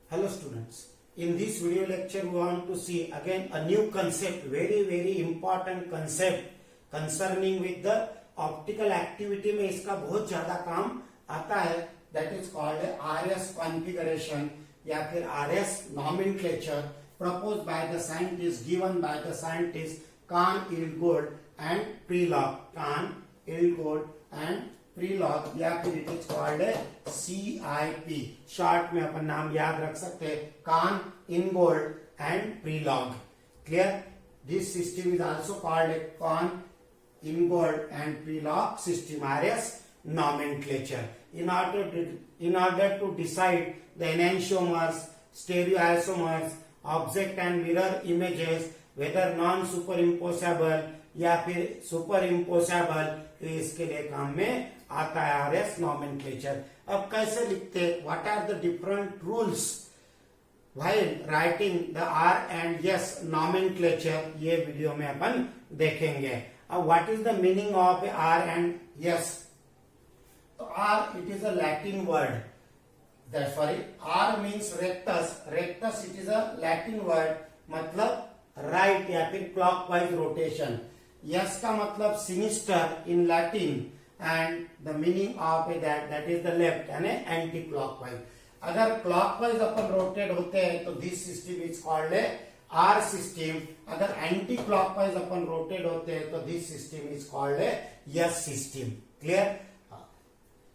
Hello students, in this video lecture we want to see again a new concept, very important concept concerning with the optical activity में इसका बहुत ज्यादा काम आता है, that is called RS configuration या फिर RS nomenclature proposed by the scientist, given by the scientist Kahn, Ilgold and Prelog. Kahn, Ilgold and Prelog या फिर it is called CIP, short में अपन नाम याद रख सकते हैं, Cahn, Ingold and Prelog. Clear? This system is also called Cahn, Ingold and Prelog system, RS nomenclature. In order to decide the enantiomers, stereoisomers, object and mirror images, whether non-superimposable या फिर सुपरइम्पोसेबल, तो इसके लिए काम में आता है RS nomenclature. अब कैसे लिखते हैं? What are the different rules while writing the R and S nomenclature? ये वीडियो में अपन देखेंगे. अब what is the meaning of R and S? तो R it is a Latin word. That sorry, R means rectus. Rectus it is a Latin word. मतलब right या फिर clockwise rotation. S का मतलब sinister in Latin and the meaning of that is the left यानी anticlockwise. अगर clockwise अपन rotate होते हैं तो this system is called R system. अगर एंटी क्लॉकवाइज अपन रोटेट होते हैं तो this system is called S system. Clear?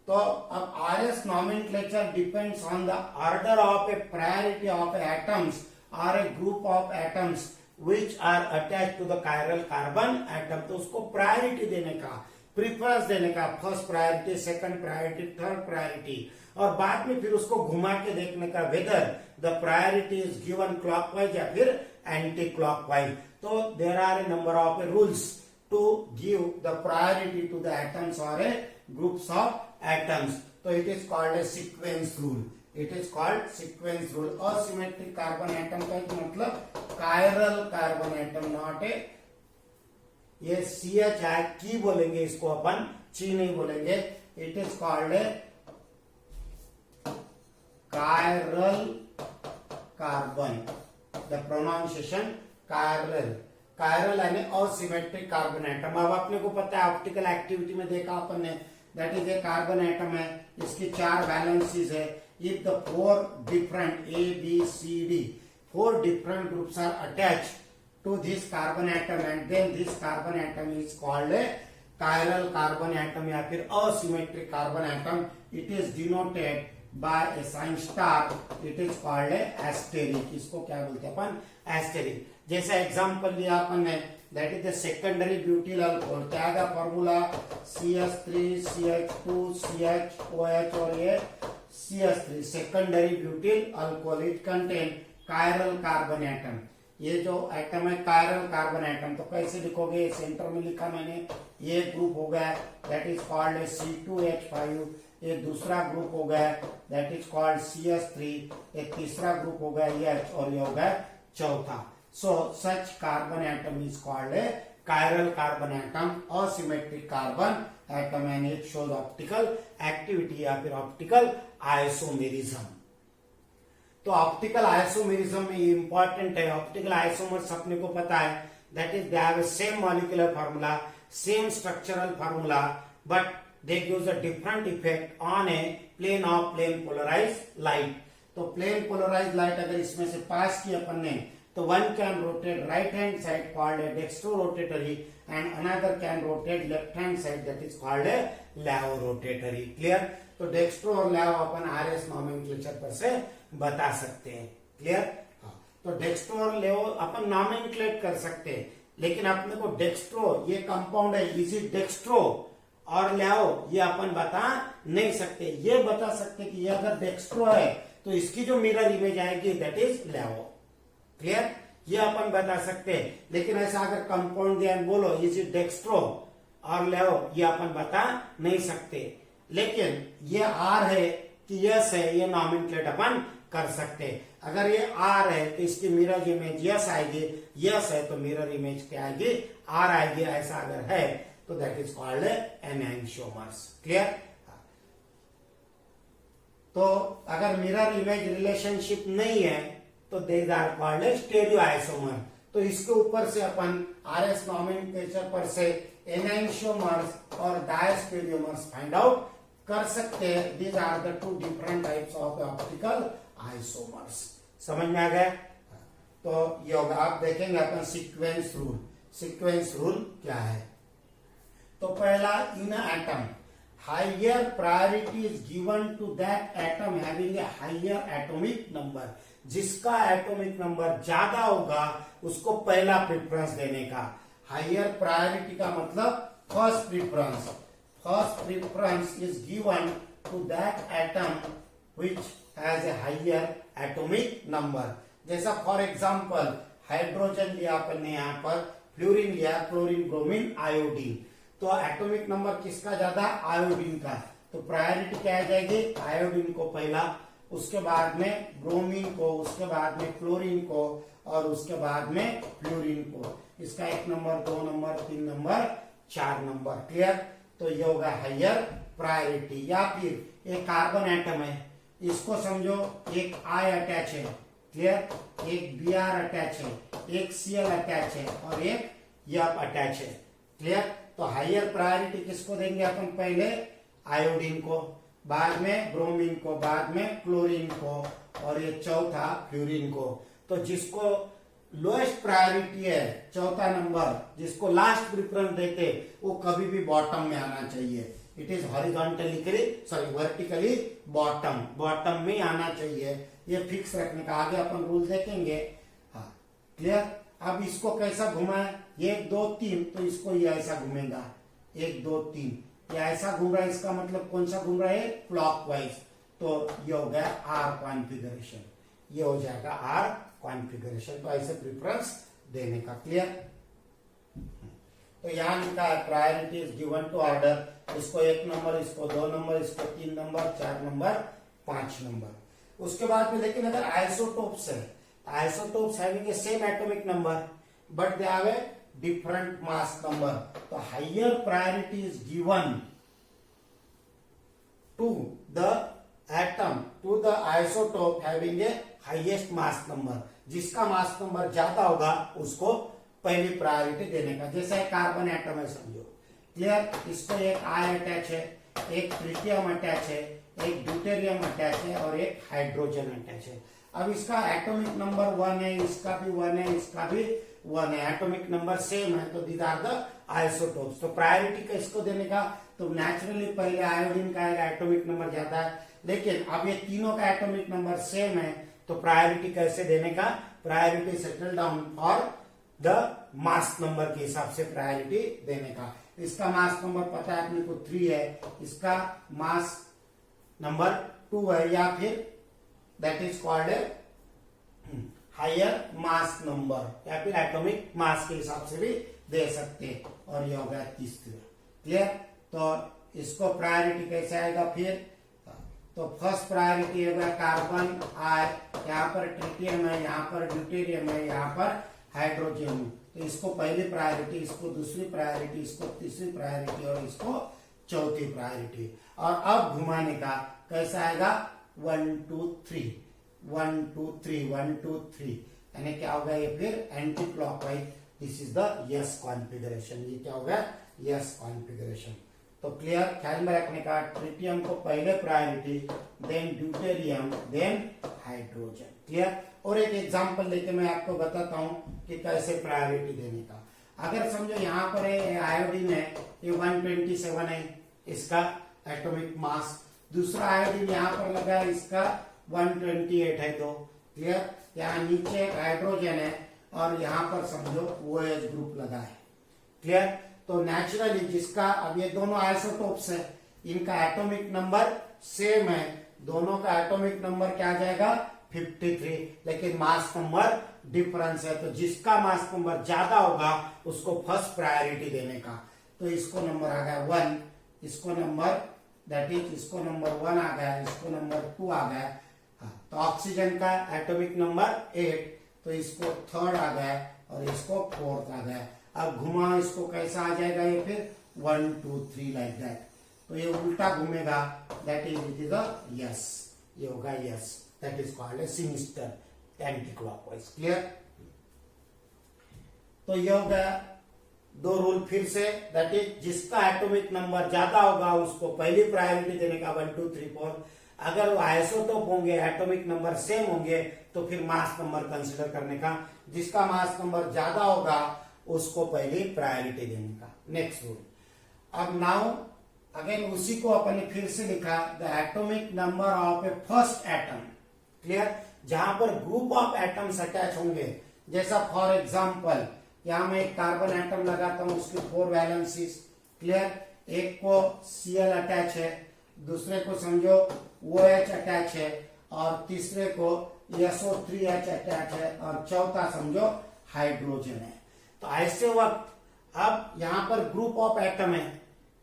तो अब RS nomenclature depends on the order of a priority of atoms or a group of atoms which are attached to the chiral carbon atom. तो उसको priority देने का, preference देने का, first priority, second priority, third priority, और बाद में फिर उसको घुमा के देखने का whether the priority is given clockwise या फिर एंटी क्लॉकवाइज. तो there are a number of rules to give the priority to the atoms और ए ग्रुप्स ऑफ एटम्स. तो it is called a sequence rule. It is called sequence rule. Asymmetric carbon atom का मतलब chiral carbon atom, not ए, ये CH है, की बोलेंगे इसको अपन, ची नहीं बोलेंगे. It is called A chiral carbon. The pronunciation chiral. Chiral यानी असिमेट्रिक कार्बन एटम. अब अपने को पता है ऑप्टिकल एक्टिविटी में देखा अपन ने, that is a carbon atom है, इसकी 4 वैलेंसीज है. If the 4 different A, B, C, D, 4 different groups are attached to this carbon atom and then this carbon atom is called a chiral carbon atom या फिर asymmetric carbon atom. It is denoted by a sign star. It is called a asterisk. इसको क्या बोलते हैं अपन? asterisk. जैसा example लिया अपन ने, that is the secondary butyl alcohol. क्या आएगा फॉर्मूला? CH3, CH2, CHOH और ये CH3, secondary butyl alcohol. It contain chiral carbon atom. ये जो एटम है कायरल कार्बन एटम, तो कैसे लिखोगे? सेंटर में लिखा मैंने, ये ग्रुप हो गया दैट इज कॉल्ड C2H5. ये दूसरा ग्रुप हो गया दैट इज कॉल्ड CH3. ये तीसरा ग्रुप हो गया H और ये हो गया चौथा. So such carbon atom is called a chiral carbon atom, asymmetric carbon atom, and it shows optical activity या फिर optical isomerism. तो ऑप्टिकल आइसोमेरिज्म में इंपॉर्टेंट है. ऑप्टिकल आइसोमर्स अपने को पता है that is they have a same molecular formula, same structural formula, but they gives a different effect on a plane of plane polarised light. तो plane polarised light अगर इसमें से पास की अपन ने, तो one can rotate right hand side called a dextrorotatory and another can rotate left hand side that is called a levorotatory. Clear? तो dextro और लेव अपन RS nomenclature पर से बता सकते हैं. क्लियर? तो डेक्स्ट्रो और लेव अपन नॉमेनक्लेट कर सकते हैं, लेकिन अपने को डेक्स्ट्रो ये कंपाउंड है, इज इट डेक्स्ट्रो और लेव ये अपन बता नहीं सकते. ये बता सकते कि ये अगर डेक्स्ट्रो है तो इसकी जो मिरर इमेज आएगी दैट इज लेवो. क्लियर? ये अपन बता सकते हैं, लेकिन ऐसा अगर कंपाउंड दिया बोलो इज इट डेक्स्ट्रो और लेवो, ये अपन बता नहीं सकते. लेकिन ये आर है कि यस है, ये नॉमेनक्लेट अपन कर सकते हैं. अगर ये आर है तो इसकी मिरर इमेज यस आएगी, यस है तो मिरर इमेज क्या आएगी? आर आएगी. ऐसा अगर है तो that is called enantiomers. Clear? तो अगर अगर मिरर इमेज रिलेशनशिप नहीं है तो they are called stereoisomer. तो इसके ऊपर से अपन आरएस नॉमेनक्लेचर पर से एनाइंशियोमर्स और डायस्टेरियोमर्स फाइंड आउट कर सकते हैं। These are the two different types of optical isomers. समझ में आ गया? तो ये होगा, आप देखेंगे अपन सीक्वेंस रूल। सीक्वेंस रूल क्या है? तो पहला, in atom higher priority is given to that atom having a higher atomic number. जिसका एटॉमिक नंबर ज्यादा होगा उसको पहला प्रेफरेंस देने का। हायर प्रायोरिटी का मतलब first preference. First preference is given to that atom which has a higher atomic number. जैसा फॉर एग्जांपल हाइड्रोजन लिया अपन ने, यहाँ पर फ्लोरीन लिया, क्लोरीन, ब्रोमीन, आयोडीन। तो एटॉमिक नंबर किसका ज्यादा? आयोडीन का। तो प्रायोरिटी क्या आ जाएगी? आयोडीन को पहला, उसके बाद में ब्रोमीन को, उसके बाद में क्लोरीन को और उसके बाद में फ्लोरीन को। इसका 1 number, 2 number, 3 number, 4 number. Clear? तो ये होगा हायर प्रायोरिटी। या फिर एक कार्बन एटम है, इसको समझो एक आई अटैच है, क्लियर, एक Br अटैच है, एक Cl अटैच है और एक यप अटैच है। क्लियर? तो हायर प्रायोरिटी किसको देंगे अपन? पहले आयोडीन को, बाद में ब्रोमीन को, बाद में क्लोरीन को और ये चौथा फ्लोरीन को। तो जिसको लोएस्ट प्रायोरिटी है, चौथा नंबर, जिसको लास्ट प्रेफरेंस देते, वो कभी भी बॉटम में आना चाहिए। It is horizontally, sorry vertically bottom में आना चाहिए। ये फिक्स रखने का, आगे अपन रूल देखेंगे। हाँ, क्लियर? अब इसको कैसा घुमाए? 1 2 3, तो इसको ये ऐसा घूमेगा, 1 2 3, ये ऐसा घूम रहा है। इसका मतलब कौन सा घूम रहा है? क्लॉकवाइज। तो ये हो गया आर कॉन्फ़िगरेशन, ये हो जाएगा आर कॉन्फ़िगरेशन। तो ऐसे प्रेफरेंस देने का। क्लियर? तो यहाँ लिखा है priority is given to order. इसको 1 नंबर, इसको 2 नंबर, इसको 3 नंबर, 4 नंबर, 5 नंबर। उसके बाद में लेकिन अगर आइसोटोप्स है, isotopes having a same atomic number but they have a different mass number, तो higher priority is given to the atom, to the isotope having a highest mass number. जिसका mass number ज्यादा होगा उसको पहली priority देने का। जैसे carbon atom है समझो, क्लियर? इसको एक आई अटैच है, एक ट्रिटियम अटैच है, एक ड्यूटेरियम अटैच है और एक हाइड्रोजन अटैच है। अब इसका एटॉमिक नंबर 1 है, इसका भी 1 है, इसका भी 1 है, एटॉमिक नंबर सेम है। तो दीज आर द आइसोटोप्स। तो प्रायोरिटी किसको देने का? तो नेचुरली पहले आयोडीन का एटॉमिक नंबर ज्यादा है, लेकिन अब ये तीनों का एटॉमिक नंबर सेम है, तो प्रायोरिटी कैसे देने का? Priority settle down for the mass number के हिसाब से प्रायोरिटी देने का। इसका मास नंबर पता है अपने को 3 है, इसका मास नंबर 2 है, या फिर that is called a higher mass number, या फिर एटॉमिक मास के हिसाब से भी दे सकते हैं। और ये हो गया तीसरा। क्लियर? तो इसको प्रायोरिटी कैसे आएगा फिर? तो फर्स्ट प्रायोरिटी होगा कार्बन आई, यहाँ पर ट्रिटियम है, यहाँ पर ड्यूटेरियम है, यहाँ पर हाइड्रोजन है। तो इसको पहली प्रायोरिटी, इसको दूसरी प्रायोरिटी, इसको तीसरी प्रायोरिटी और इसको चौथी प्रायोरिटी। और अब घुमाने का कैसा आएगा? 1 2 3, 1 2 3, 1 2 3, यानी क्या होगा? ये फिर anticlockwise. This is the S configuration. ये क्या होगा? S configuration. तो क्लियर? ख्याल में रखने का, ट्रिटियम को पहले priority, then deuterium, then hydrogen. Clear? और एक एग्जांपल लेके मैं आपको बताता हूं कि कैसे प्रायोरिटी देने का। अगर समझो यहाँ पर आयोडीन है, ये 127 है इसका एटॉमिक मास, दूसरा आयोडीन यहाँ पर लगा है, इसका 128 है। तो क्लियर? यहाँ नीचे एक हाइड्रोजन है और यहाँ पर समझो OH ग्रुप लगा है। क्लियर? तो नेचुरली जिसका, अब ये दोनों आइसोटोप्स है, इनका एटॉमिक नंबर सेम है, दोनों का एटॉमिक नंबर क्या आ जाएगा? 53, लेकिन मास नंबर डिफरेंस है। तो जिसका मास नंबर ज्यादा होगा उसको फर्स्ट प्रायोरिटी देने का। तो इसको नंबर आ गया 1, इसको नंबर दैट इज इसको नंबर 1 आ गया, इसको नंबर 2 आ गया। हाँ, तो ऑक्सीजन का एटॉमिक नंबर 8, तो इसको 3rd आ गया और इसको 4th आ गया। अब घुमा इसको, कैसा आ जाएगा? ये फिर 1 2 3 लाइक दैट। तो ये उल्टा घूमेगा, that is it is a yes. ये होगा yes, that is called A sinister anti clockwise. Clear? तो ये हो गया दो रूल फिर से, दैट इज जिसका एटॉमिक नंबर ज्यादा होगा उसको पहली प्रायोरिटी देने का 1 2 3 4। अगर वो आइसोटोप होंगे, एटॉमिक नंबर सेम होंगे, तो फिर मास नंबर कंसिडर करने का, जिसका मास नंबर ज्यादा होगा उसको पहली प्रायोरिटी देने का। Next rule. अब नाउ अगेन उसी को अपन ने फिर से लिखा, the atomic number of A first atom. Clear? जहां पर ग्रुप ऑफ एटम्स अटैच होंगे, जैसा फॉर एग्जांपल यहां मैं एक कार्बन एटम लगाता हूं, उसकी 4 वैलेंसीज। क्लियर? एक को Cl अटैच है, दूसरे को समझो OH अटैच है, और तीसरे को SO3H अटैच है, और चौथा समझो हाइड्रोजन है। तो ऐसे वक्त अब यहां पर ग्रुप ऑफ एटम है।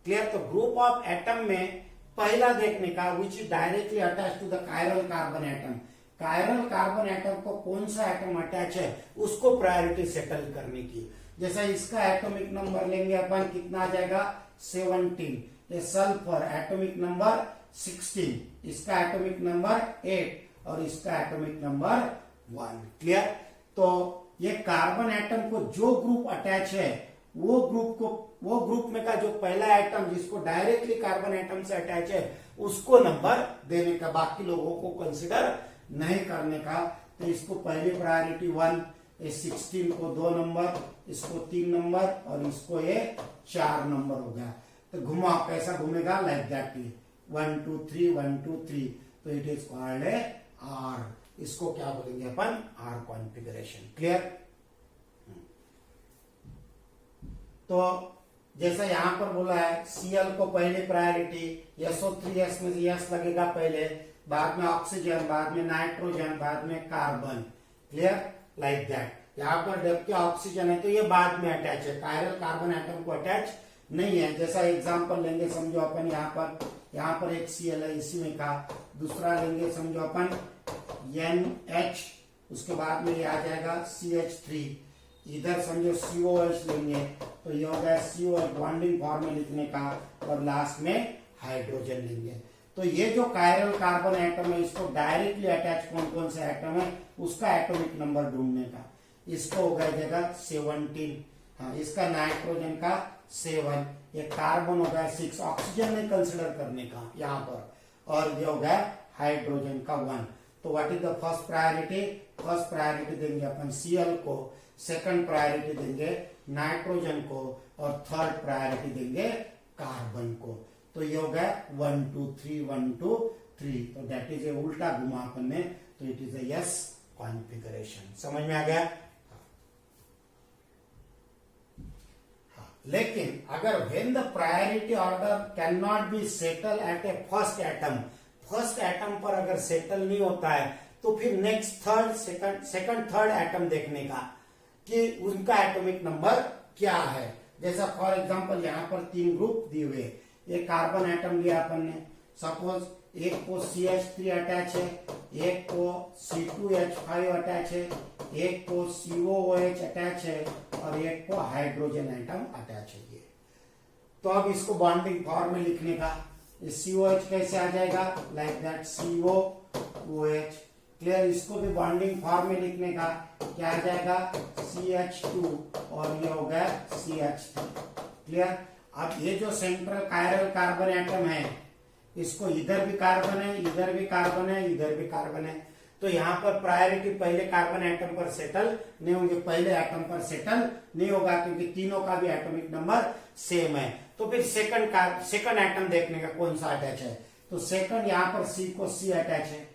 क्लियर? तो ग्रुप ऑफ एटम में पहला देखने का which is directly attach to the chiral carbon atom. Chiral carbon atom को कौन सा एटम अटैच है उसको प्रायोरिटी सेटल करने की। जैसा इसका एटॉमिक नंबर लेंगे अपन, कितना आ जाएगा 17। ये सल्फर एटॉमिक नंबर 16, इसका एटॉमिक नंबर 8 और इसका एटॉमिक नंबर 1। क्लियर? तो ये कार्बन एटम को जो ग्रुप अटैच है वो ग्रुप में का जो पहला एटम जिसको डायरेक्टली कार्बन एटम से अटैच है उसको नंबर देने का, बाकी लोगों को कंसिडर नहीं करने का। तो इसको पहली प्रायोरिटी 1, इस 16 को 2 नंबर, इसको 3 नंबर और इसको ये 4 नंबर हो गया। तो घुमा कैसा घूमेगा, लाइक दैट 1 2 3 1 2 3। तो it is called A R. इसको क्या बोलेंगे अपन, आर कॉन्फ़िगरेशन। क्लियर? तो जैसा यहां पर बोला है Cl को पहले प्रायोरिटी, SO3S में यस लगेगा पहले, बाद में ऑक्सीजन, बाद में नाइट्रोजन, बाद में कार्बन। क्लियर? Like that. यहाँ पर जबकि ऑक्सीजन है तो ये बाद में अटैच है, कायरल कार्बन एटम को अटैच नहीं है। जैसा एग्जांपल लेंगे समझो अपन, यहाँ पर एक Cl है इसी में का, दूसरा लेंगे समझो अपन NH, उसके बाद में ये आ जाएगा CH3, इधर समझो COH लेंगे तो ये हो गया COH बॉन्डिंग फॉर्म में लिखने का, और लास्ट में हाइड्रोजन लेंगे। तो ये जो कायरल कार्बन एटम है इसको डायरेक्टली अटैच कौन कौन से एटम है उसका एटॉमिक नंबर ढूंढने का। इसको हो गया जगह 17, हाँ, इसका नाइट्रोजन का 7, ये कार्बन हो गया 6, ऑक्सीजन नहीं कंसिडर करने का यहाँ पर, और ये हो गया हाइड्रोजन का 1। तो what is the first priority? First priority देंगे अपन Cl को, सेकंड प्रायोरिटी देंगे नाइट्रोजन को, और थर्ड प्रायोरिटी देंगे कार्बन को। तो ये हो गया 1 2 3 1 2 3। तो दैट इज ए उल्टा घुमा अपन ने, तो it is a yes configuration. समझ में आ गया? हाँ। लेकिन अगर when the priority order can not be settle at A first atom पर अगर सेटल नहीं होता है तो फिर नेक्स्ट सेकंड थर्ड एटम देखने का कि उनका एटॉमिक नंबर क्या है। जैसा फॉर एग्जांपल यहाँ पर 3 ग्रुप दिए हुए, एक कार्बन एटम लिया अपन ने, सपोज एक को CH3 अटैच है, एक को C2H5 अटैच है, एक को COOH अटैच है, और एक को हाइड्रोजन एटम अटैच है। ये तो अब इसको बॉन्डिंग फॉर्म में लिखने का, COH कैसे आ जाएगा, लाइक दैट COOH। क्लियर? इसको भी बॉन्डिंग फॉर्म में लिखने का, क्या आ जाएगा CH2, और ये हो गया CH3। क्लियर? अब ये जो सेंट्रल कायरल कार्बन एटम है इसको इधर भी कार्बन है, इधर भी कार्बन है, इधर भी कार्बन है, तो यहाँ पर प्रायोरिटी पहले कार्बन एटम पर सेटल नहीं होंगे, पहले एटम पर सेटल नहीं होगा क्योंकि तीनों का भी एटॉमिक नंबर सेम है। तो फिर सेकंड एटम देखने का कौन सा अटैच है, तो सेकंड यहाँ पर C को C अटैच है,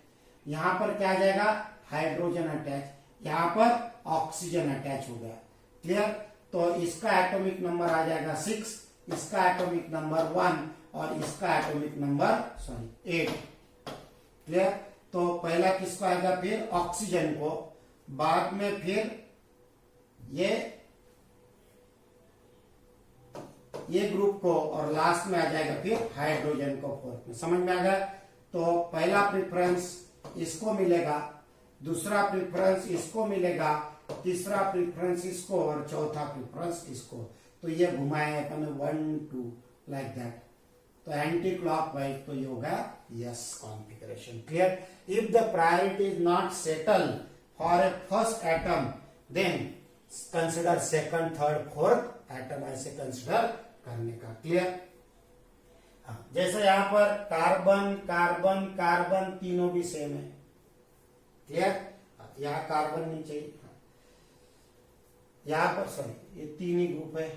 यहाँ पर क्या आ जाएगा हाइड्रोजन अटैच, यहाँ पर ऑक्सीजन अटैच हो गया। क्लियर? तो इसका एटॉमिक नंबर आ जाएगा 6, इसका एटॉमिक नंबर 1 और इसका एटॉमिक नंबर 8। क्लियर? तो पहला किसको आएगा, फिर ऑक्सीजन को, बाद में फिर ये ग्रुप को, और लास्ट में आ जाएगा फिर हाइड्रोजन को फोर्थ में। समझ में आ गया? तो पहला प्रेफरेंस इसको मिलेगा, दूसरा प्रेफरेंस इसको मिलेगा, तीसरा प्रेफरेंस इसको, और चौथा प्रेफरेंस इसको। तो ये घुमाए अपन 1 2 लाइक दैट। तो एंटी क्लॉकवाइज तो ये होगा S configuration. Clear? If the priority is not settle for a first atom then consider second, third, fourth atom, ऐसे कंसिडर करने का। क्लियर? जैसे यहां पर कार्बन कार्बन कार्बन तीनों भी सेम है। क्लियर? यहां कार्बन नहीं चाहिए, यहां पर सॉरी ये तीन ही ग्रुप है,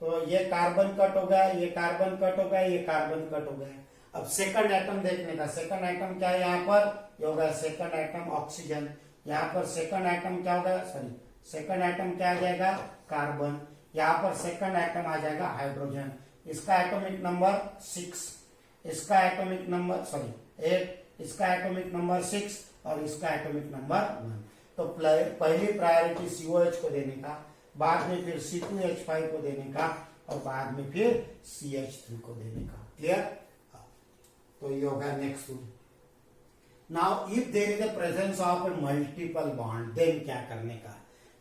तो ये कार्बन कट हो गया, ये कार्बन कट हो गया, ये कार्बन कट हो गया। अब सेकंड एटम देखने का, सेकंड एटम क्या है यहाँ पर, ये होगा सेकंड एटम ऑक्सीजन। यहाँ पर सेकंड एटम क्या होगा, सॉरी सेकंड एटम क्या आ जाएगा, कार्बन। यहाँ पर सेकंड एटम आ जाएगा हाइड्रोजन। इसका एटॉमिक नंबर 6, इसका एटॉमिक नंबर सॉरी 8, इसका एटॉमिक नंबर 6 और इसका एटॉमिक नंबर 1। तो पहली प्रायोरिटी COH को देने का, बाद में फिर C2H5 को देने का और बाद में फिर CH3 को देने का। क्लियर? तो ये होगा next rule. Now if there is the presence of a multiple bond then क्या करने का,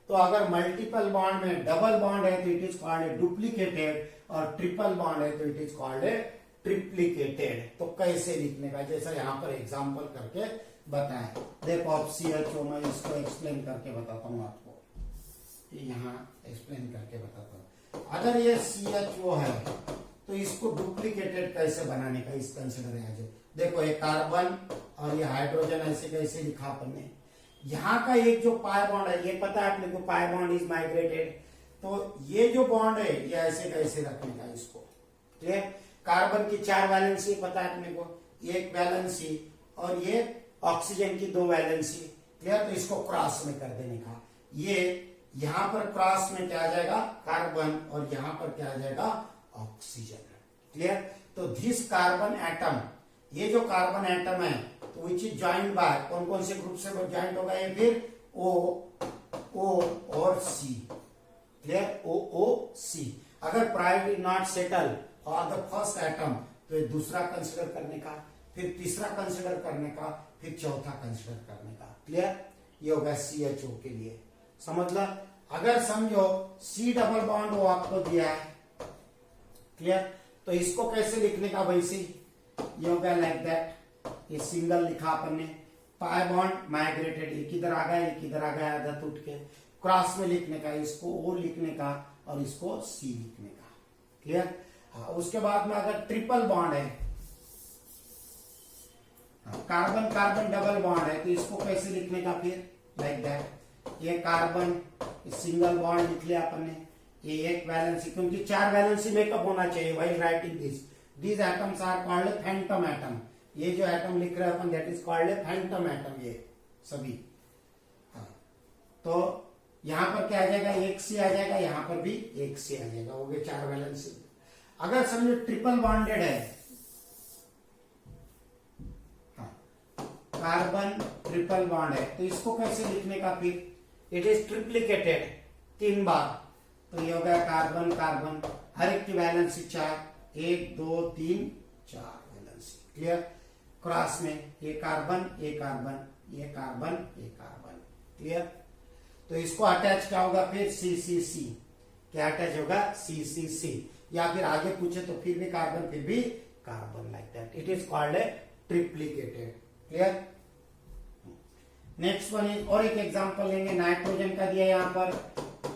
तो अगर मल्टीपल बॉन्ड में डबल बॉन्ड है तो it is called a duplicated, और ट्रिपल बॉन्ड है तो it is called a triplicated. तो कैसे लिखने का, जैसा यहाँ पर एग्जांपल करके बताएं। देखो अब CHO मैं इसको एक्सप्लेन करके बताता हूँ आपको, यहाँ एक्सप्लेन करके बताता हूँ। अगर ये CHO है तो इसको डुप्लीकेटेड कैसे बनाने का, इस कंसिडर है। देखो ये कार्बन और ये हाइड्रोजन ऐसे कैसे लिखा अपन ने। यहाँ का एक जो पाई बॉन्ड है, ये पता है अपने को पाई बॉन्ड इज माइग्रेटेड, तो ये जो बॉन्ड है ये ऐसे कैसे रखने का इसको। क्लियर? कार्बन की 4 वैलेंसी पता है अपने को, 1 वैलेंसी, और ये ऑक्सीजन की 2 वैलेंसी। क्लियर? तो इसको क्रॉस में कर देने का। ये यहां पर क्रॉस में क्या आ जाएगा, कार्बन, और यहां पर क्या आ जाएगा, ऑक्सीजन। क्लियर? तो दिस कार्बन एटम, ये जो कार्बन एटम है तो विच इज ज्वाइंट बाय, कौन कौन से ग्रुप से ज्वाइंट होगा, ये फिर O और C। क्लियर? OOC। अगर priority not settle for the first atom तो ये दूसरा कंसिडर करने का, फिर तीसरा कंसिडर करने का, फिर चौथा कंसिडर करने का। क्लियर? ये होगा CHO के लिए। समझ लो, अगर समझो C डबल बॉन्ड वो आपको दिया है। क्लियर? तो इसको कैसे लिखने का, वैसे ये होगा लाइक दैट, ये सिंगल लिखा अपन ने, पाई बॉन्ड माइग्रेटेड, एक इधर आ गया एक इधर आ गया, आधा टूट के, क्रॉस में लिखने का, इसको O लिखने का और इसको C लिखने का। क्लियर? हाँ, उसके बाद में अगर ट्रिपल बॉन्ड है, कार्बन कार्बन डबल बॉन्ड है, तो इसको कैसे लिखने का, फिर लाइक दैट, ये कार्बन सिंगल बॉन्ड लिख लिया अपन ने, ये 1 वैलेंसी, क्योंकि 4 वैलेंसी मेकअप होना चाहिए while writing this. These atoms are called phantom atom. ये जो एटम लिख रहे हैं अपन that is called phantom atom, ये सभी। हाँ, तो यहां पर क्या आ जाएगा, 1 C आ जाएगा, यहां पर भी 1 C आ जाएगा, हो गए 4 वैलेंसी। अगर समझो ट्रिपल बॉन्डेड है, कार्बन ट्रिपल बॉन्ड है, तो इसको कैसे लिखने का, फिर इट इज ट्रिप्लीकेटेड 3 बार, तो ये हो गया कार्बन कार्बन, हर एक की वैलेंसी 4, 1 2 3 4 वैलेंसी। क्लियर? क्रॉस में ये कार्बन ये कार्बन ये कार्बन ये कार्बन। क्लियर? तो इसको अटैच क्या होगा, फिर CCC, क्या अटैच होगा, CCC, या फिर आगे पूछे तो फिर भी कार्बन फिर भी carbon, like that, it is called a triplicated. Clear? Next one is, और एक एग्जांपल लेंगे, नाइट्रोजन का दिया यहाँ पर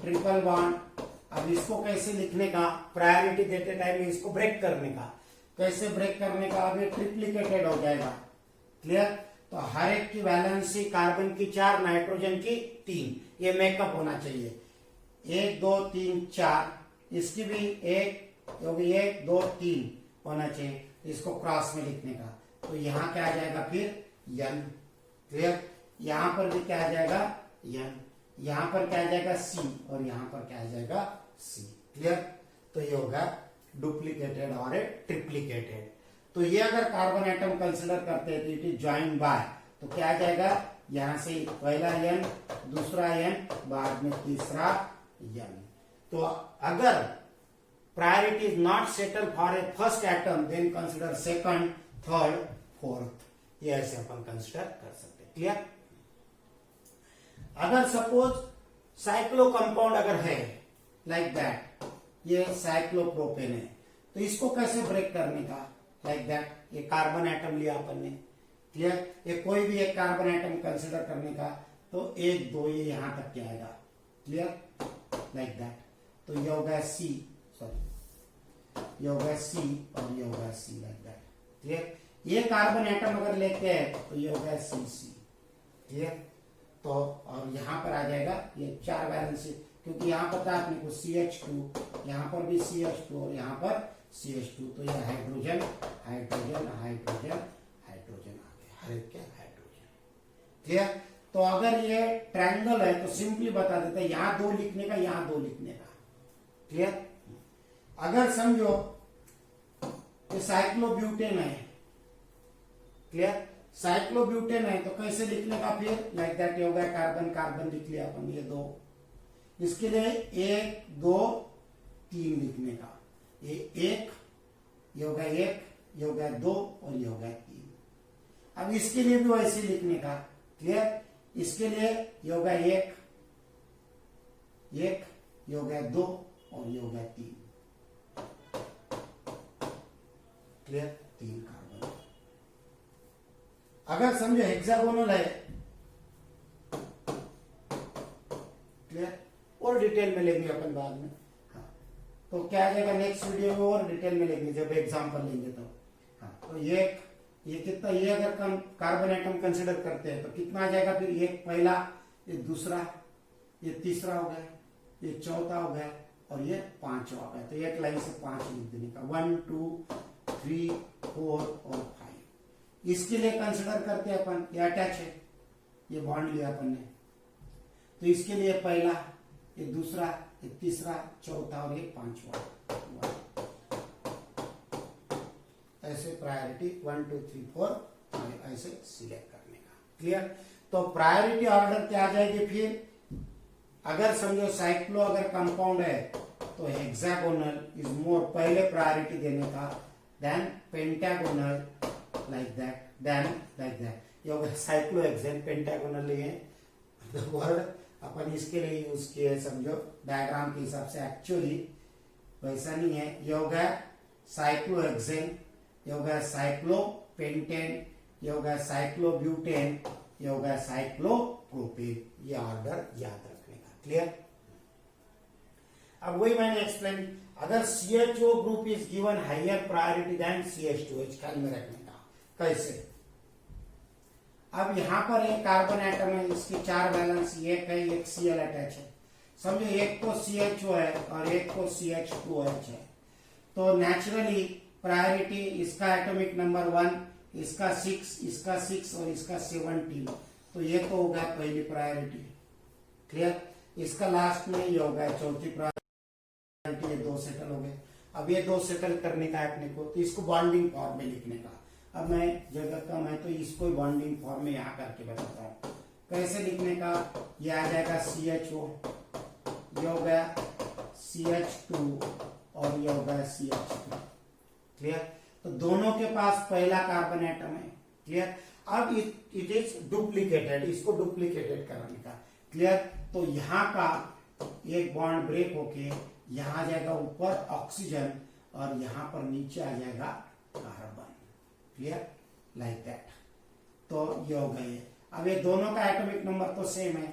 ट्रिपल बॉन्ड। अब इसको कैसे लिखने का, प्रायोरिटी देते टाइम इसको ब्रेक करने का, कैसे ब्रेक करने का, अब ये ट्रिप्लीकेटेड हो जाएगा। क्लियर? तो हर एक की वैलेंसी कार्बन की 4, नाइट्रोजन की 3, ये मेकअप होना चाहिए, 1 2 3 4, इसकी भी 1 1 2 3 होना चाहिए, इसको क्रॉस में लिखने का। तो यहाँ क्या आ जाएगा, फिर N। क्लियर? यहां पर भी क्या आ जाएगा, N, यहां पर क्या आ जाएगा, C, और यहां पर क्या आ जाएगा, C। क्लियर? तो ये होगा डुप्लीकेटेड और ट्रिप्लीकेटेड। तो ये अगर कार्बन एटम कंसिडर करते हैं तो इट इज ज्वाइंट बाय, तो क्या आ जाएगा, यहां से पहला N, दूसरा N, बाद में तीसरा N। तो अगर priority is not settle for a first atom then consider second, third, fourth, ये ऐसे अपन कंसिडर कर सकते हैं। क्लियर? अगर सपोज साइक्लो कंपाउंड अगर है लाइक दैट, ये साइक्लोप्रोपेन है, तो इसको कैसे ब्रेक करने का, लाइक दैट, ये कार्बन एटम लिया अपन ने, क्लियर, ये कोई भी एक कार्बन एटम कंसिडर करने का, तो 1 2 ये यहां तक क्या आएगा, क्लियर, लाइक दैट। तो ये होगा सी, सॉरी ये होगा सी और ये होगा सी, लाइक दैट, क्लियर। ये कार्बन एटम अगर लेते हैं तो ये होगा सी सी, क्लियर। तो और यहां पर आ जाएगा ये 4 वैलेंसी, क्योंकि यहां पता है अपने को CH2, यहां पर भी CH2 और यहां पर CH2, तो ये हाइड्रोजन हाइड्रोजन हाइड्रोजन हाइड्रोजन आ गया, हर एक क्या हाइड्रोजन, क्लियर। तो अगर ये ट्रायंगल है तो सिंपली बता देते हैं यहां 2 लिखने का, यहां 2 लिखने का, क्लियर। अगर समझो ये साइक्लोब्यूटेन है, क्लियर, साइक्लोब्यूटेन है, तो कैसे लिखने का फिर, लाइक दैट, ये होगा कार्बन कार्बन लिख लिया अपन, ये 2, इसके लिए 1 2 3 लिखने का, ये 1, ये होगा 1, ये होगा 2 और ये होगा 3। अब इसके लिए भी वैसे लिखने का, क्लियर, इसके लिए ये होगा 1 1, ये होगा 2 और ये होगा 3, क्लियर, 3 कार्बन। अगर समझो हेक्सागोनल है, क्लियर, और डिटेल में लेंगे अपन बाद में, हाँ, तो क्या आ जाएगा नेक्स्ट वीडियो में और डिटेल में लेंगे जब एग्जांपल लेंगे तो, हाँ, तो ये कितना, ये अगर हम कार्बन एटम कंसिडर करते हैं तो कितना आ जाएगा फिर, ये पहला, ये दूसरा, ये तीसरा हो गया, ये चौथा हो गया और ये 5वां हो गया। तो एक लाइन से 5 लिख देने का, 1 2 3 4 और 5। इसके लिए कंसिडर करते हैं अपन, ये अटैच है, ये बॉन्ड लिया अपन ने, तो इसके लिए पहला, ये दूसरा, ये तीसरा, चौथा और ये 5वां, ऐसे प्रायोरिटी 1 2 3 4 ऐसे सिलेक्ट करने का, क्लियर। तो प्रायोरिटी ऑर्डर क्या आ जाएगी फिर, अगर समझो साइक्लो अगर कंपाउंड है तो हेक्सागोनल इज मोर, पहले प्रायोरिटी देने का, then pentagonal, like that, then like that. ये होगा साइक्लोहेक्सेन, पेंटागोनल है वर्ड अपन इसके लिए यूज किए, समझो डायग्राम के हिसाब से, एक्चुअली वैसा नहीं है। ये होगा साइक्लोहेक्सेन, ये होगा साइक्लोपेंटेन, ये होगा साइक्लोब्यूटेन, ये होगा साइक्लोप्रोपेन, ये ऑर्डर याद रखने का, क्लियर। अब वही मैंने एक्सप्लेन, अगर CHO group is given higher priority then CH2H, ख्याल में रखने का, कैसे। अब यहां पर एक कार्बन एटम है, इसकी 4 वैलेंस, एक है, एक Cl अटैच है, समझो एक को CHO है और एक को CH2H है, तो नेचुरली प्रायोरिटी इसका एटॉमिक नंबर 1, इसका 6, इसका 6 और इसका 17, तो ये तो होगा पहली प्रायोरिटी, क्लियर। इसका लास्ट में ये होगा चौथी प्रायोरिटी, ये 2 सेटल हो गए। अब ये 2 सेटल करने का अपने को, तो इसको बॉन्डिंग फॉर्म में लिखने का। अब मैं जगह कम है तो इसको बॉन्डिंग फॉर्म में यहाँ करके बताता हूँ कैसे लिखने का। ये आ जाएगा CHO, ये हो गया CH2 और ये हो गया CH3, क्लियर। तो दोनों के पास पहला कार्बन एटम है, क्लियर। अब इट इज डुप्लीकेटेड, इसको डुप्लीकेटेड कराने का, क्लियर। तो यहाँ का एक बॉन्ड ब्रेक होके यहाँ आ जाएगा ऊपर ऑक्सीजन और यहाँ पर नीचे आ जाएगा कार्बन, क्लियर, लाइक दैट। तो ये हो गया ये। अब ये दोनों का एटॉमिक नंबर तो सेम है,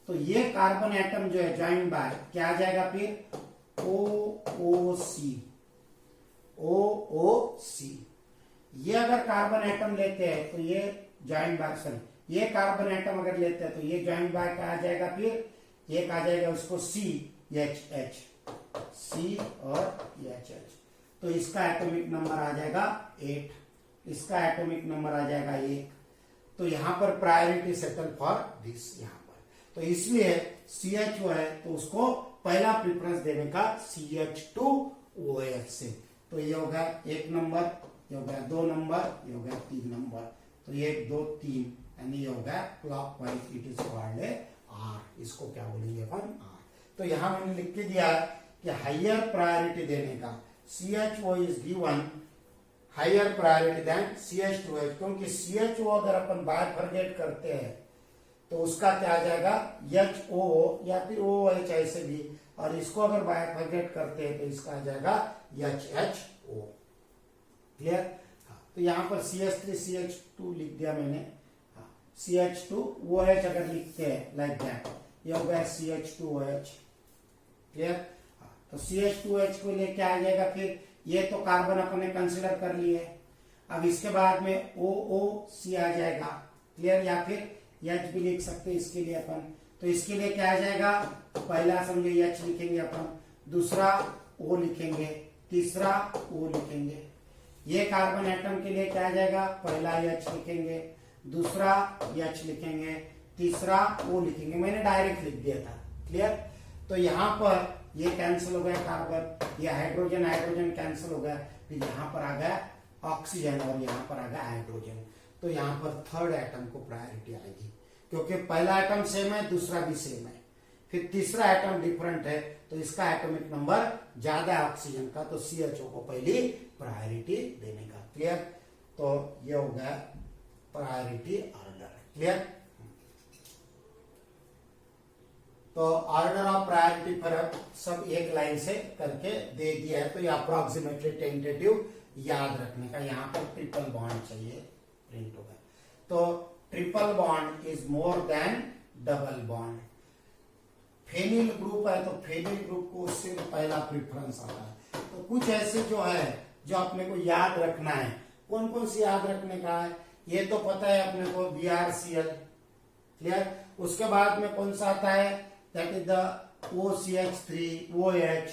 तो ये कार्बन एटम जो है ज्वाइन बाय क्या आ जाएगा फिर, OOC, OOC। ये अगर कार्बन एटम लेते हैं तो ये ज्वाइन बाय, सॉरी ये कार्बन एटम अगर लेते हैं तो ये ज्वाइन बाय क्या आ जाएगा फिर, एक आ जाएगा उसको CHH, C और HH। तो इसका एटॉमिक नंबर आ जाएगा 8, इसका एटॉमिक नंबर आ जाएगा 1। तो यहां पर प्रायोरिटी सेटल फॉर दिस यहां पर, तो इसलिए CHO है तो उसको पहला प्रेफरेंस देने का CH2OH से। तो ये होगा 1 नंबर, ये होगा 2 नंबर, ये होगा 3 नंबर। तो 1 2 3 यानी ये होगा clockwise, it is called R। इसको क्या बोलेंगे अपन, R। तो यहां मैंने लिख के दिया कि हायर प्रायोरिटी देने का, CHO is given higher priority then CH2H, क्योंकि CHO अगर अपन बायफर्गेट करते हैं तो उसका क्या आ जाएगा HO या फिर OH ऐसे भी, और इसको अगर बायफर्गेट करते हैं तो इसका आ जाएगा HHO, O। क्लियर? तो यहाँ पर CH3 CH2 लिख दिया मैंने। CH2 OH अगर लिखते हैं लाइक दैट, ये हो गया CH2OH। क्लियर? तो CH2OH को लेके आ जाएगा। फिर ये तो कार्बन अपने कंसिडर कर लिए। अब इसके बाद में OOC आ जाएगा। क्लियर? या फिर H भी लिख सकते हैं इसके लिए अपन। तो इसके लिए क्या आ जाएगा, पहला समझे H लिखेंगे अपन, दूसरा O लिखेंगे, तीसरा O लिखेंगे। ये कार्बन एटम के लिए क्या आ जाएगा, पहला H लिखेंगे, दूसरा H लिखेंगे, तीसरा O लिखेंगे। मैंने डायरेक्ट लिख दिया था। क्लियर? तो यहाँ पर ये कैंसिल हो गया कार्बन, ये हाइड्रोजन हाइड्रोजन कैंसिल हो गया। फिर यहाँ पर आ गया ऑक्सीजन और यहाँ पर आ गया हाइड्रोजन। तो यहाँ पर थर्ड एटम को प्रायोरिटी आएगी, क्योंकि पहला एटम सेम है, दूसरा भी सेम है। फिर तीसरा एटम डिफरेंट है, तो इसका एटॉमिक नंबर ज्यादा है ऑक्सीजन का, तो CHO को पहली प्रायोरिटी देने का। क्लियर? तो ये हो गया प्रायोरिटी ऑर्डर। क्लियर? तो ऑर्डर ऑफ प्रायोरिटी पर सब एक लाइन से करके दे दिया है। तो ये अप्रोक्सीमेटली टेंटेटिव याद रखने का। यहाँ पर ट्रिपल बॉन्ड चाहिए, प्रिंट हो गया। तो triple bond is more than double bond. Phenyl group है तो फेनिल ग्रुप को उससे पहला प्रेफरेंस आता है। तो कुछ ऐसे जो है जो अपने को याद रखना है। कौन कौन सी याद रखने का है, ये तो पता है अपने को, BrCl। क्लियर? उसके बाद में कौन सा आता है, दैट इज द OCH3OH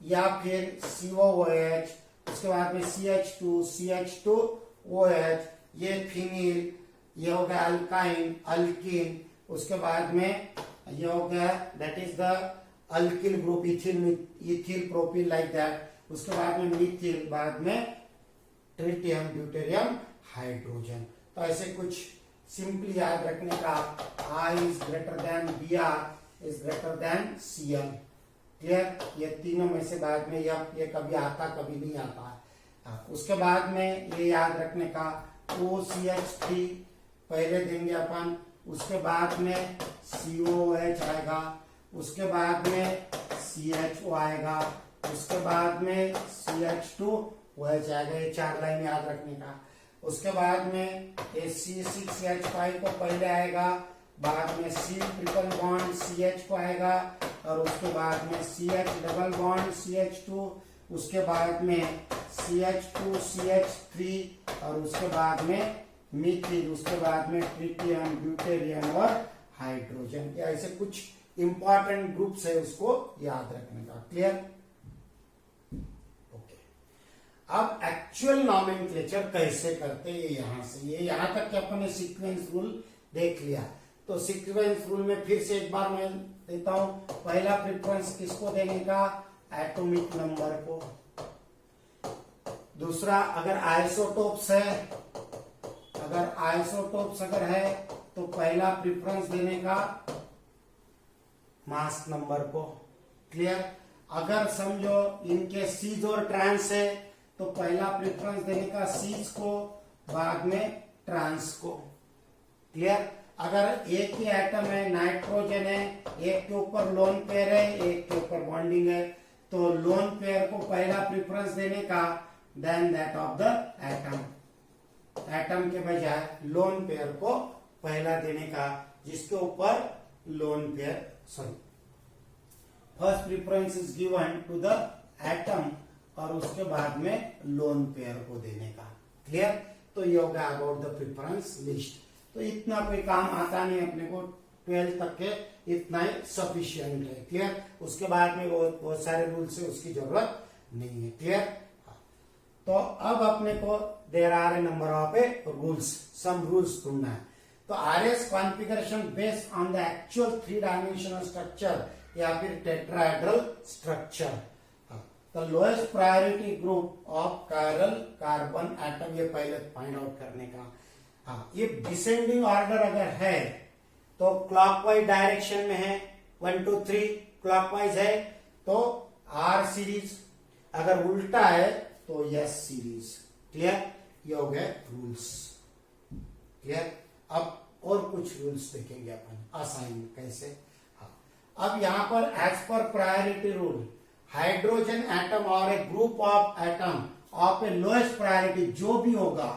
या फिर COOH। उसके बाद में CH2 CH2OH, ये फिनिल, ये हो गया अल्काइन अल्किन। उसके बाद में ये हो गया that is the alkyl group, ethyl propyl like that. उसके बाद में मिथिल, बाद में ट्रिटियम ड्यूटेरियम हाइड्रोजन। तो ऐसे कुछ सिंपली याद रखने का, I is greater than Br is greater than Cl। Clear? ये तीनों में से बाद में ये कभी आता कभी नहीं आता है। उसके बाद में ये याद रखने का, OCH3 पहले देंगे अपन, उसके बाद में COOH आएगा, उसके बाद में CHO आएगा, उसके बाद में CH2OH आएगा। ये 4 लाइन याद रखने का। उसके बाद में C6H5 को पहले आएगा, बाद में C ट्रिपल बॉन्ड CH को आएगा, और उसके बाद में CH डबल बॉन्ड CH2, उसके बाद में CH2 CH3, और उसके बाद में मिथिल, उसके बाद में ट्रिटियम ड्यूटेरियम और हाइड्रोजन। या ऐसे कुछ इंपॉर्टेंट ग्रुप्स है, उसको याद रखने का। क्लियर? ओके। अब एक्चुअल नॉमेनक्लेचर कैसे करते हैं, यहां से ये यहां तक कि अपन ने सीक्वेंस रूल देख लिया। तो सीक्वेंस रूल में फिर से एक बार मैं देता हूं। पहला प्रेफरेंस किसको देने का, एटॉमिक नंबर को। दूसरा, अगर आइसोटोप्स अगर है तो पहला प्रेफरेंस देने का मास नंबर को। क्लियर? अगर समझो इनके सीज और ट्रांस है तो पहला प्रेफरेंस देने का सीज को, बाद में ट्रांस को। क्लियर? अगर एक ही एटम है, नाइट्रोजन है, एक के ऊपर लोन पेयर है, एक के ऊपर बॉन्डिंग है, तो लोन पेयर को पहला प्रेफरेंस देने का, then that of the atom. Atom के बजाय लोन पेयर को पहला देने का, जिसके ऊपर lone pair, first preference is given to the atom, और उसके बाद में लोन पेयर को देने का। क्लियर? तो ये हो गया अबाउट द प्रेफरेंस लिस्ट। तो इतना कोई काम आता नहीं अपने को, 12 तक के इतना ही सफिशियंट है। क्लियर? उसके बाद में बहुत सारे रूल्स है, उसकी जरूरत नहीं है। क्लियर? तो अब अपने को there are a number of a rules, some rules ढूंढना है। तो RS configuration based on the actual 3 dimensional structure या फिर tetrahedral structure. The lowest priority group of chiral carbon atom, ये पहले फाइंड आउट करने का। ये डिसेंडिंग ऑर्डर अगर है तो क्लॉकवाइज डायरेक्शन में है, 1 2 3 क्लॉकवाइज है तो R सीरीज, अगर उल्टा है तो S सीरीज। क्लियर? ये हो गए रूल्स। क्लियर? अब और कुछ रूल्स देखेंगे अपन, असाइन कैसे। अब यहां पर as per priority rule, hydrogen atom और a group of atom of a lowest priority जो भी होगा,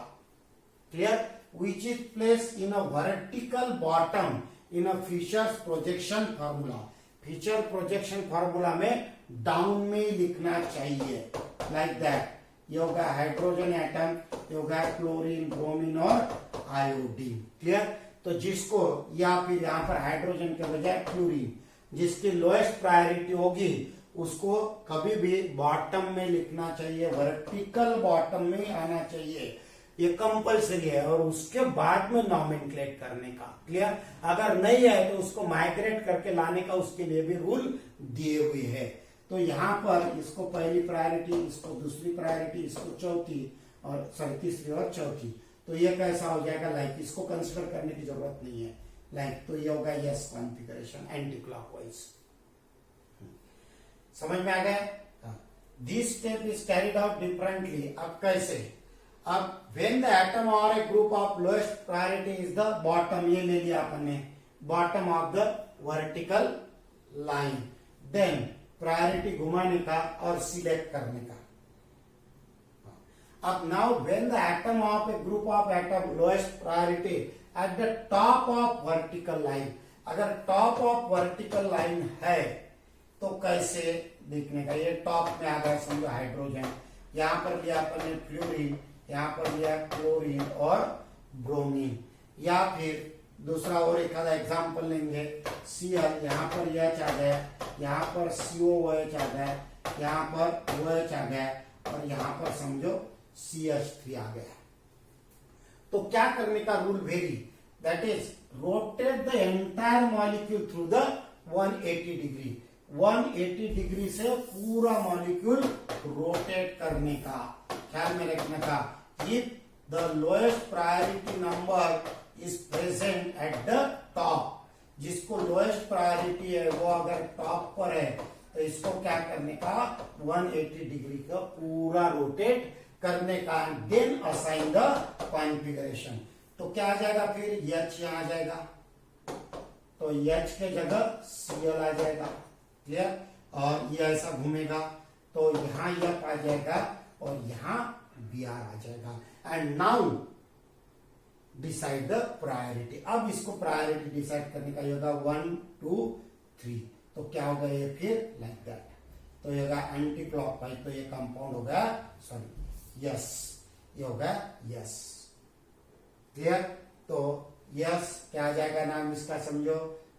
clear, which is place in a vertical bottom in a Fischer's projection formula. Fischer projection formula में down में ही लिखना चाहिए, like that. ये होगा हाइड्रोजन एटम, ये होगा क्लोरीन, ब्रोमीन और आयोडीन, क्लियर। तो जिसको या फिर यहाँ पर हाइड्रोजन के बजाय क्लोरीन, जिसकी लोएस्ट प्रायोरिटी होगी उसको कभी भी बॉटम में लिखना चाहिए, वर्टिकल बॉटम में आना चाहिए, ये कंपलसरी है। और उसके बाद में नॉमेनक्लेट करने का, क्लियर। अगर नहीं है तो उसको माइग्रेट करके लाने का उसके लिए भी रूल दिए हुए है। तो यहाँ पर इसको पहली प्रायोरिटी, इसको दूसरी प्रायोरिटी, इसको चौथी और सॉरी तीसरी और चौथी। तो ये कैसा हो जाएगा, लाइक इसको कंसिडर करने की जरूरत नहीं है, लाइक। तो ये होगा यस कॉन्फ़िगरेशन एंटी क्लॉकवाइज। समझ में आ गया। This step is carried out differently. अब कैसे, अब व्हेन द एटम और a group of lowest priority is the bottom, ये ले लिया अपने, bottom of the vertical line, then priority घुमाने का और सिलेक्ट करने का। अब now when the atom of a group of atom lowest priority at the top of vertical line, अगर टॉप ऑफ वर्टिकल लाइन है तो कैसे देखने का, ये टॉप में आ गया समझो हाइड्रोजन, यहाँ पर लिया अपन ने फ्लोरीन, यहाँ पर लिया क्लोरीन और ब्रोमीन। या फिर दूसरा और एक आधा एग्जाम्पल लेंगे, Cl, यहाँ पर H आ गया, यहाँ पर COOH आ गया, यहाँ पर OH आ गया और यहाँ पर समझो CH3 आ गया। तो क्या करने का rule very, that is rotate the entire molecule through the 180 degree. 180 degree से पूरा मॉलिक्यूल रोटेट करने का, ख्याल में रखने का। If the lowest priority number is present at the top, जिसको लोएस्ट प्रायोरिटी है वो अगर टॉप पर है तो इसको क्या करने का, 180 डिग्री का पूरा रोटेट करने का, देन असाइन द कॉन्फ़िगरेशन। तो क्या आ जाएगा फिर, H यहाँ आ जाएगा, तो H के जगह Cl आ जाएगा, क्लियर। और ये ऐसा घूमेगा तो यहाँ F आ जाएगा और यहाँ Br आ जाएगा। And now decide the priority. अब इसको प्रायोरिटी डिसाइड करने का होगा 1 2 3। तो क्या होगा ये फिर, लाइक दैट। तो ये होगा एंटी क्लॉकवाइज, तो ये कंपाउंड होगा, सॉरी यस, ये होगा यस, क्लियर। तो यस क्या आ जाएगा नाम इसका समझो,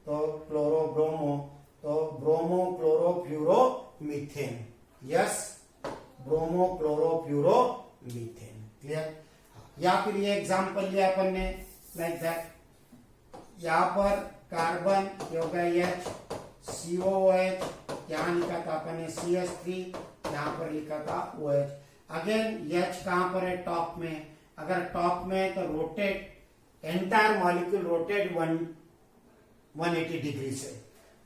तो क्लोरो ब्रोमो, तो bromo chloro fluoro methane, yes, bromo chloro fluoro methane, clear. या फिर ये एग्जांपल लिया अपन ने, लाइक दैट। यहाँ पर कार्बन ये होगा H, COOH, यहाँ लिखा था अपन ने CH3, यहाँ पर लिखा था OH। अगेन H कहाँ पर है, टॉप में। अगर टॉप में है तो rotate entire molecule rotate 180 degree से,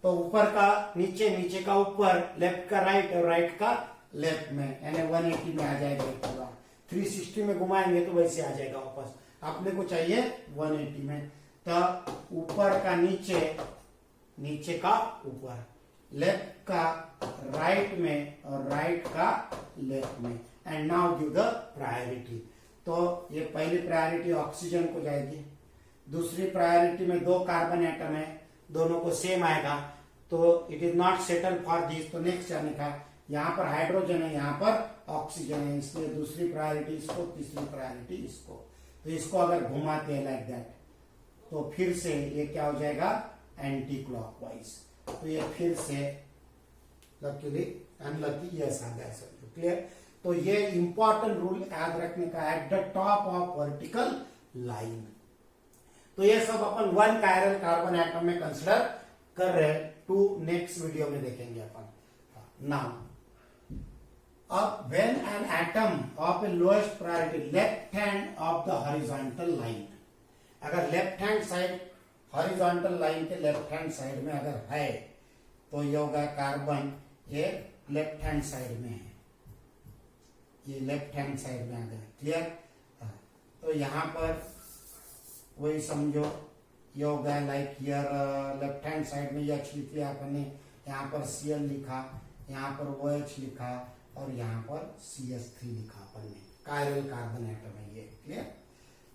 तो ऊपर का नीचे, नीचे का ऊपर, लेफ्ट का राइट और राइट का लेफ्ट में, यानी 180 में आ जाएगा पूरा। 360 में घुमाएंगे तो वैसे आ जाएगा वापस। आपने को चाहिए 180 में, तो ऊपर का नीचे, नीचे का ऊपर, लेफ्ट का राइट में और राइट का लेफ्ट में। And now give the priority. तो ये पहली प्रायोरिटी ऑक्सीजन को जाएगी, दूसरी प्रायोरिटी में 2 कार्बन एटम है, दोनों को सेम आएगा, तो it is not settle for this, तो नेक्स्ट जाने का। यहाँ पर हाइड्रोजन है, यहाँ पर ऑक्सीजन है, इसलिए दूसरी प्रायोरिटी इसको, तीसरी प्रायोरिटी इसको। तो इसको अगर घुमाते हैं लाइक दैट, तो फिर से ये क्या हो जाएगा, एंटी क्लॉकवाइज। तो ये फिर से लकीली अनलकी यस आ गया, समझो, क्लियर। तो ये इंपॉर्टेंट रूल याद रखने का, at the top of vertical line. तो ये सब अपन 1 कायरल कार्बन एटम में कंसिडर कर रहे हैं, 2 नेक्स्ट वीडियो में देखेंगे अपन। नाउ अब when an atom of a lowest priority left hand of the horizontal line, अगर left hand side, horizontal line के लेफ्ट हैंड साइड में अगर है, तो ये होगा कार्बन, ये लेफ्ट हैंड साइड में है, ये लेफ्ट हैंड साइड में आ गया, क्लियर। तो यहाँ पर वही समझो, ये हो गया like here left hand side में H लिख लिया आपने, यहाँ पर Cl लिखा, यहाँ पर OH लिखा, और यहाँ पर CH3 लिखा अपन ने, कायरल कार्बन एटम है ये, क्लियर।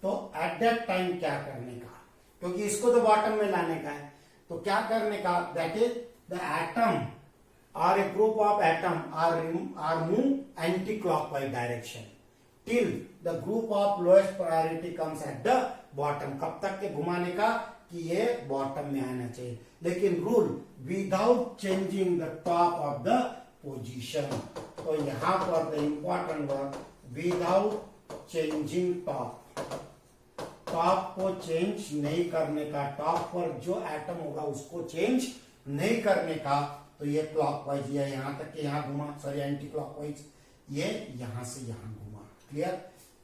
तो एट दैट टाइम क्या करने का, क्योंकि इसको तो बॉटम में लाने का है, तो क्या करने का, दैट इज द एटम और a group of atom are move anticlockwise direction till the group of lowest priority comes at the bottom. कब तक के घुमाने का, कि ये बॉटम में आना चाहिए, लेकिन rule without changing the top of the position. तो यहां पर the important word without changing top, top को चेंज नहीं करने का, टॉप पर जो एटम होगा उसको चेंज नहीं करने का। तो ये क्लॉकवाइज, ये यहां तक के यहां घुमा, सॉरी एंटी क्लॉकवाइज, ये यहां से यहां घुमा, क्लियर।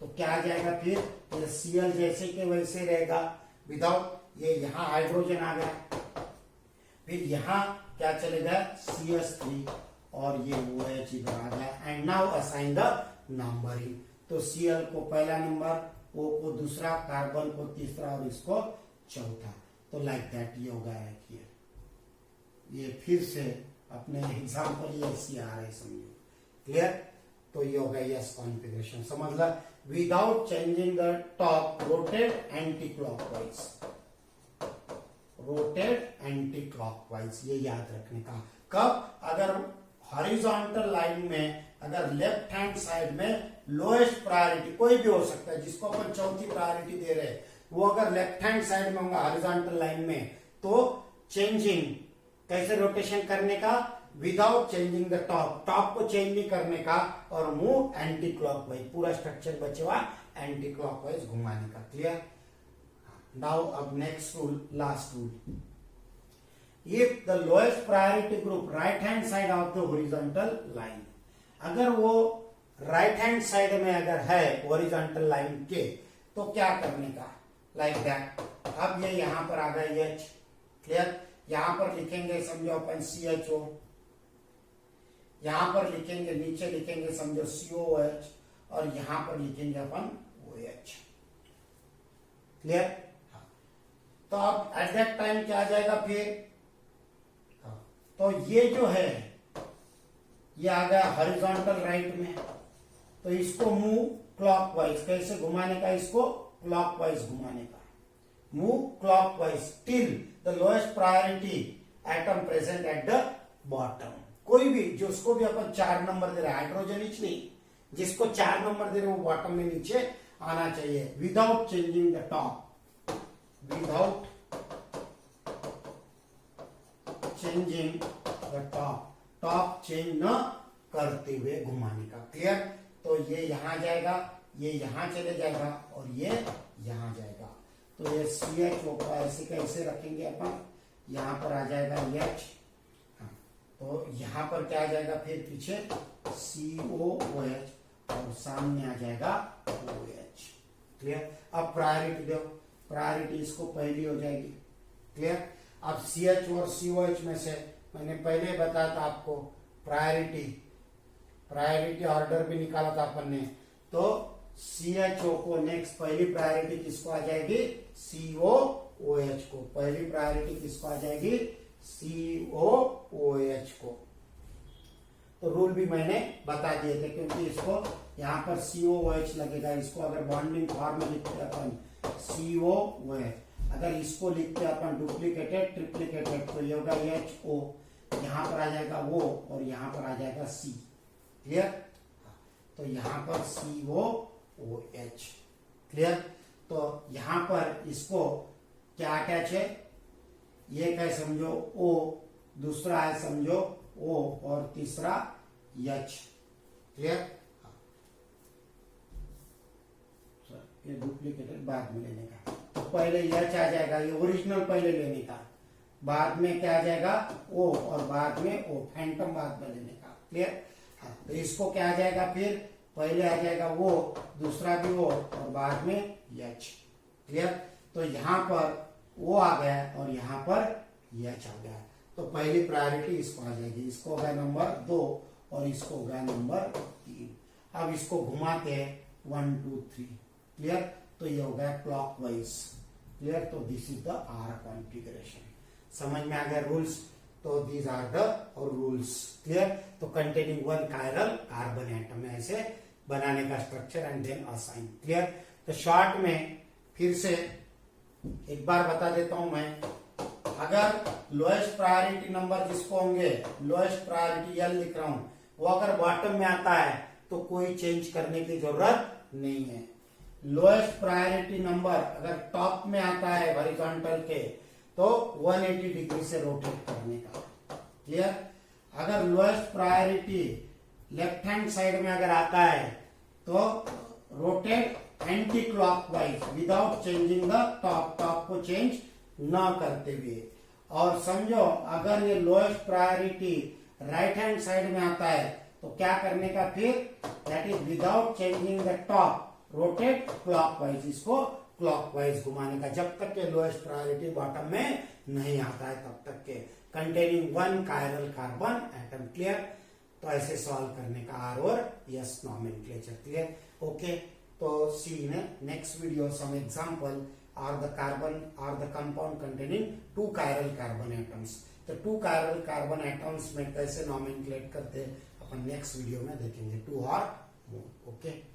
तो क्या आ जाएगा फिर, ये Cl जैसे के वैसे रहेगा विदाउट, ये यहां हाइड्रोजन आ गया, फिर यहां क्या चलेगा CH3 और ये OH इधर आ गया। And now assign the numbering, तो Cl को पहला नंबर, O को दूसरा, कार्बन को तीसरा और इसको चौथा। तो लाइक दैट ये हो गया है here। ये फिर से अपने एग्जाम्पल ये ऐसी आ रहा है, समझो, क्लियर। तो ये हो गया यस कॉन्फ़िगरेशन, समझ ला। Without changing the top rotate anticlockwise, rotate anticlockwise, ये याद रखने का। कब, अगर हॉरिजॉन्टल लाइन में, अगर लेफ्ट हैंड साइड में लोएस्ट प्रायोरिटी, कोई भी हो सकता है जिसको अपन चौथी प्रायोरिटी दे रहे हैं, वो अगर लेफ्ट हैंड साइड में होगा हॉरिजॉन्टल लाइन में, तो चेंजिंग, कैसे रोटेशन करने का, without changing the top, top को चेंज नहीं करने का, और मूव एंटी क्लॉकवाइज, पूरा स्ट्रक्चर बचे हुआ एंटी क्लॉकवाइज घुमाने का, क्लियर। नाउ अब next rule, last rule, if the lowest priority group right hand side of the horizontal line, अगर वो राइट हैंड साइड में अगर है हॉरिजॉन्टल लाइन के, तो क्या करने का, लाइक दैट। अब ये यहां पर आ गया H, क्लियर। यहां पर लिखेंगे समझो अपन CHO, यहां पर लिखेंगे, नीचे लिखेंगे समझो COH, और यहां पर लिखेंगे अपन OH, क्लियर। तो अब एट दैट टाइम क्या आ जाएगा फिर, तो ये जो है ये आ गया हॉरिजॉन्टल राइट में, तो इसको मूव क्लॉकवाइज, कैसे घुमाने का, इसको क्लॉकवाइज घुमाने का, move clockwise till the lowest priority atom present at the bottom. कोई भी जो उसको भी अपन 4 नंबर दे रहे हैं, हाइड्रोजन इच नहीं, जिसको 4 नंबर दे रहे हो बॉटम में नीचे आना चाहिए, without changing the top, without changing the top, top change न करते हुए घुमाने का, क्लियर। तो ये यहां जाएगा, ये यहां चले जाएगा, और ये यहां जाएगा। तो ये CHO को ऐसे कैसे रखेंगे अपन, यहां पर आ जाएगा H, तो यहां पर क्या आ जाएगा फिर पीछे COOH, और सामने आ जाएगा OH, क्लियर। अब प्रायोरिटी दो, प्रायोरिटी इसको पहली हो जाएगी, क्लियर। अब CH और COH में से मैंने पहले बताया था आपको, प्रायोरिटी ऑर्डर भी निकाला था अपन ने, तो CHO को नेक्स्ट पहली प्रायोरिटी किसको आ जाएगी, COOH को, पहली प्रायोरिटी किसको आ जाएगी, COOH को। तो रूल भी मैंने बता दिए थे, क्योंकि इसको यहाँ पर COOH लगेगा, इसको अगर बॉन्डिंग फॉर्म में लिखते अपन COOH, अगर इसको लिखते अपन डुप्लीकेटेड ट्रिप्लीकेटेड, तो ये होगा HO, यहाँ पर आ जाएगा वो, और यहाँ पर आ जाएगा C, क्लियर। तो यहाँ पर COOH, क्लियर। तो यहाँ पर इसको क्या अटैच है, ये क्या समझो O, दूसरा है समझो O, और तीसरा H, क्लियर। ये डुप्लीकेटेड बाद में लेने का, तो पहले H आ जाएगा, ये ओरिजिनल पहले लेने का, बाद में क्या आ जाएगा O, और बाद में O, फैंटम बाद में लेने का, क्लियर। तो इसको क्या आ जाएगा फिर, पहले आ जाएगा वो, दूसरा भी वो, और बाद में H, क्लियर। तो यहाँ पर O आ गया और यहाँ पर H आ गया, तो पहली प्रायोरिटी इसको आ जाएगी, इसको हो गया नंबर 2 और इसको हो गया नंबर 3। अब इसको घुमाते हैं 1 2 3, क्लियर। तो ये हो गया क्लॉकवाइज, क्लियर। तो this is the R configuration, समझ में आ गया रूल्स। तो these are the rules. Clear? तो containing one chiral carbon atom में ऐसे बनाने का structure and then assign. Clear? तो शॉर्ट में फिर से एक बार बता देता हूं मैं। अगर लोएस्ट प्रायोरिटी नंबर जिसको होंगे, लोएस्ट प्रायोरिटी एल लिख रहा हूं, वो अगर बॉटम में आता है तो कोई चेंज करने की जरूरत नहीं है। लोएस्ट प्रायोरिटी नंबर अगर टॉप में आता है हॉरिजॉन्टल के तो 180 डिग्री से रोटेट करने का। क्लियर? अगर lowest priority left hand side में अगर आता है तो rotate anti clockwise without changing the top, top को चेंज न करते हुए। और समझो अगर ये lowest priority right hand side में आता है तो क्या करने का फिर, that is without changing the top rotate clockwise, इसको क्लॉकवाइज घुमाने का, जब तक के लोएस्ट प्रायोरिटी बॉटम में नहीं आता है तब तक के, containing one chiral carbon atom. Clear? तो ऐसे सॉल्व करने का आर और यस नॉमेनक्लेचर। क्लियर? ओके, तो see in next video some example are the carbon are the compound containing two chiral carbon atoms. तो टू कायरल कार्बन एटम्स में कैसे नॉमेनक्लेट करते हैं अपन नेक्स्ट वीडियो में देखेंगे, टू और मोर। ओके।